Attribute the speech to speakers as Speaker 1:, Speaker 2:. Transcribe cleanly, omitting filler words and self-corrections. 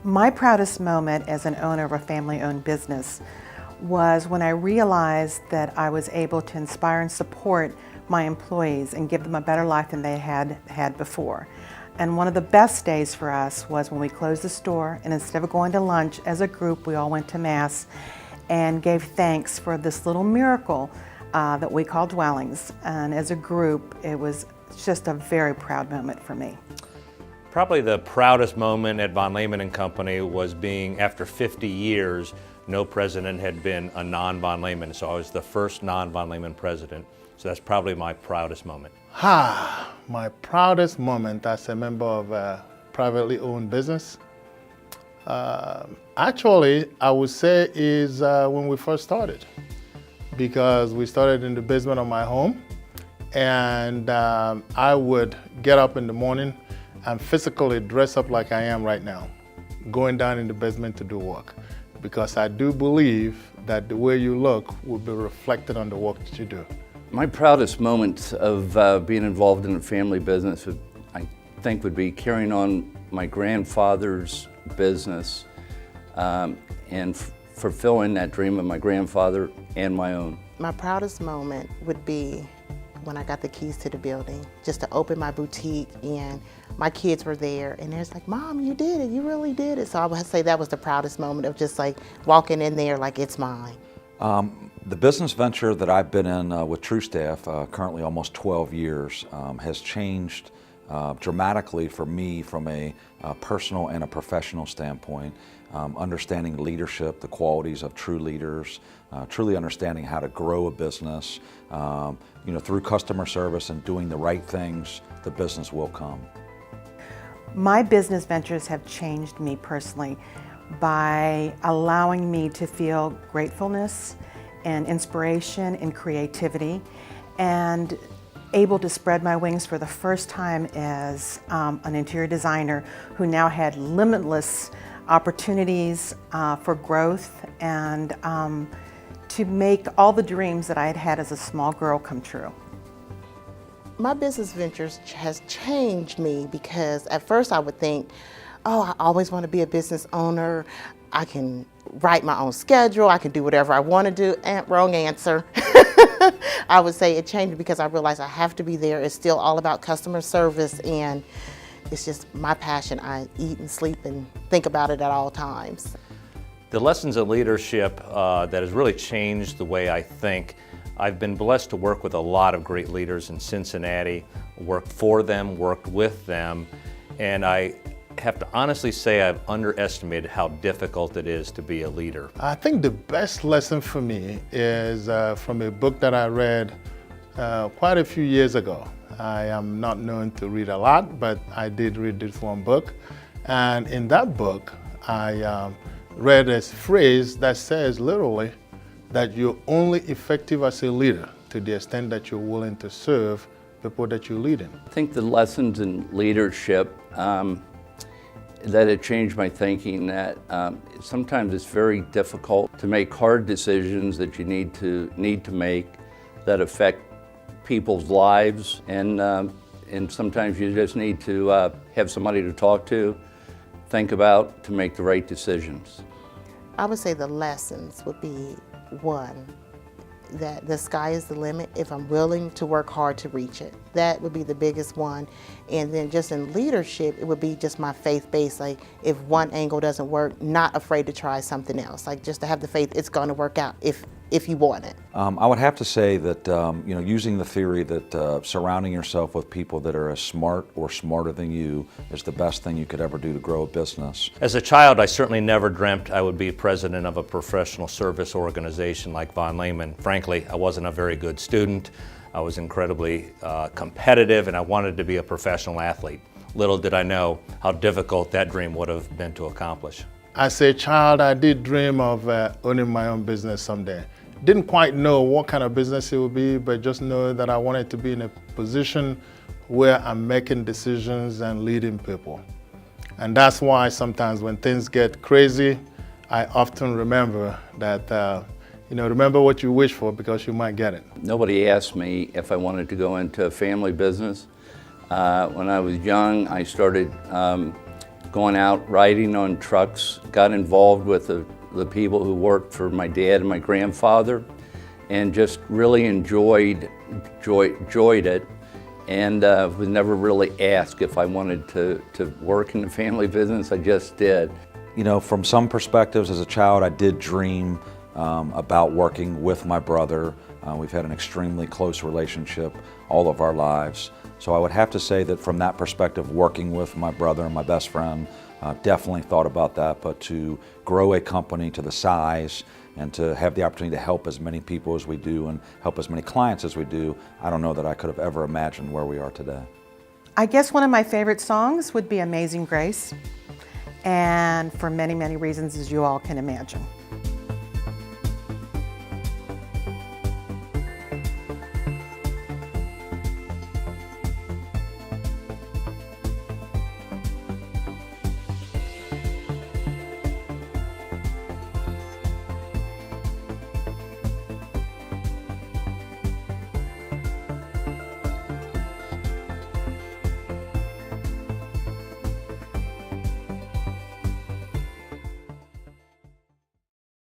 Speaker 1: My proudest moment as an owner of a family-owned business was when I realized that I was able to inspire and support my employees and give them a better life than they had had before. And one of the best days for us was when we closed the store, and instead of going to lunch as a group, we all went to Mass and gave thanks for this little miracle that we call dwellings. And as a group, it was just a very proud moment for me.
Speaker 2: Probably the proudest moment at Von Lehman & Company was being, after 50 years, no president had been a non-Von Lehman, so I was the first non-Von Lehman president. So that's probably my proudest moment.
Speaker 3: My proudest moment as a member of a privately owned business, actually, I would say is when we first started. Because we started in the basement of my home, and I would get up in the morning and physically dress up like I am right now, going down in the basement to do work. Because I do believe that the way you look will be reflected on the work that you do.
Speaker 4: My proudest moment of being involved in a family business, I think, would be carrying on my grandfather's business and fulfilling that dream of my grandfather and my own.
Speaker 5: My proudest moment would be when I got the keys to the building, just to open my boutique, and my kids were there, and they're like, "Mom, you did it, you really did it." So I would say that was the proudest moment of just like walking in there like it's mine.
Speaker 6: The business venture that I've been in with TrueStaff, currently almost 12 years, has changed dramatically for me from a personal and a professional standpoint. Understanding leadership, the qualities of true leaders, truly understanding how to grow a business, through customer service and doing the right things, the business will come.
Speaker 1: My business ventures have changed me personally by allowing me to feel gratefulness and inspiration and creativity, and able to spread my wings for the first time as an interior designer who now had limitless opportunities for growth and to make all the dreams that I had had as a small girl come true.
Speaker 5: My business ventures has changed me because at first I would think, oh, I always want to be a business owner. I can write my own schedule. I can do whatever I want to do. Wrong answer. I would say it changed because I realized I have to be there. It's still all about customer service, and it's just my passion. I eat and sleep and think about it at all times.
Speaker 2: The lessons of leadership that has really changed the way I think. I've been blessed to work with a lot of great leaders in Cincinnati, worked for them, worked with them, and I have to honestly say I've underestimated how difficult it is to be a leader.
Speaker 3: I think the best lesson for me is from a book that I read quite a few years ago. I am not known to read a lot, but I did read this one book. And in that book, I read a phrase that says literally that you're only effective as a leader to the extent that you're willing to serve people that you lead in.
Speaker 4: I think the lessons in leadership that it changed my thinking that sometimes it's very difficult to make hard decisions that you need to make that affect people's lives, and sometimes you just need to have somebody to talk to, think about, to make the right decisions.
Speaker 5: I would say the lessons would be, one, that the sky is the limit if I'm willing to work hard to reach it. That would be the biggest one. And then just in leadership, it would be just my faith base. Like if one angle doesn't work, not afraid to try something else. Like just to have the faith it's going to work out if you want it.
Speaker 6: I would have to say that using the theory that surrounding yourself with people that are as smart or smarter than you is the best thing you could ever do to grow a business.
Speaker 2: As a child, I certainly never dreamt I would be president of a professional service organization like Von Lehman. Frankly, I wasn't a very good student. I was incredibly competitive, and I wanted to be a professional athlete. Little did I know how difficult that dream would have been to accomplish.
Speaker 3: As a child, I did dream of owning my own business someday. Didn't quite know what kind of business it would be, but just know that I wanted to be in a position where I'm making decisions and leading people. And that's why sometimes when things get crazy, I often remember that, remember what you wish for because you might get it.
Speaker 4: Nobody asked me if I wanted to go into a family business. When I was young, I started gone out riding on trucks, got involved with the people who worked for my dad and my grandfather, and just really enjoyed it, and was never really asked if I wanted to work in the family business. I just did.
Speaker 6: You know, from some perspectives as a child, I did dream about working with my brother. We've had an extremely close relationship all of our lives. So I would have to say that from that perspective, working with my brother and my best friend, definitely thought about that. But to grow a company to the size and to have the opportunity to help as many people as we do and help as many clients as we do, I don't know that I could have ever imagined where we are today.
Speaker 1: I guess one of my favorite songs would be Amazing Grace, and for many, many reasons, as you all can imagine.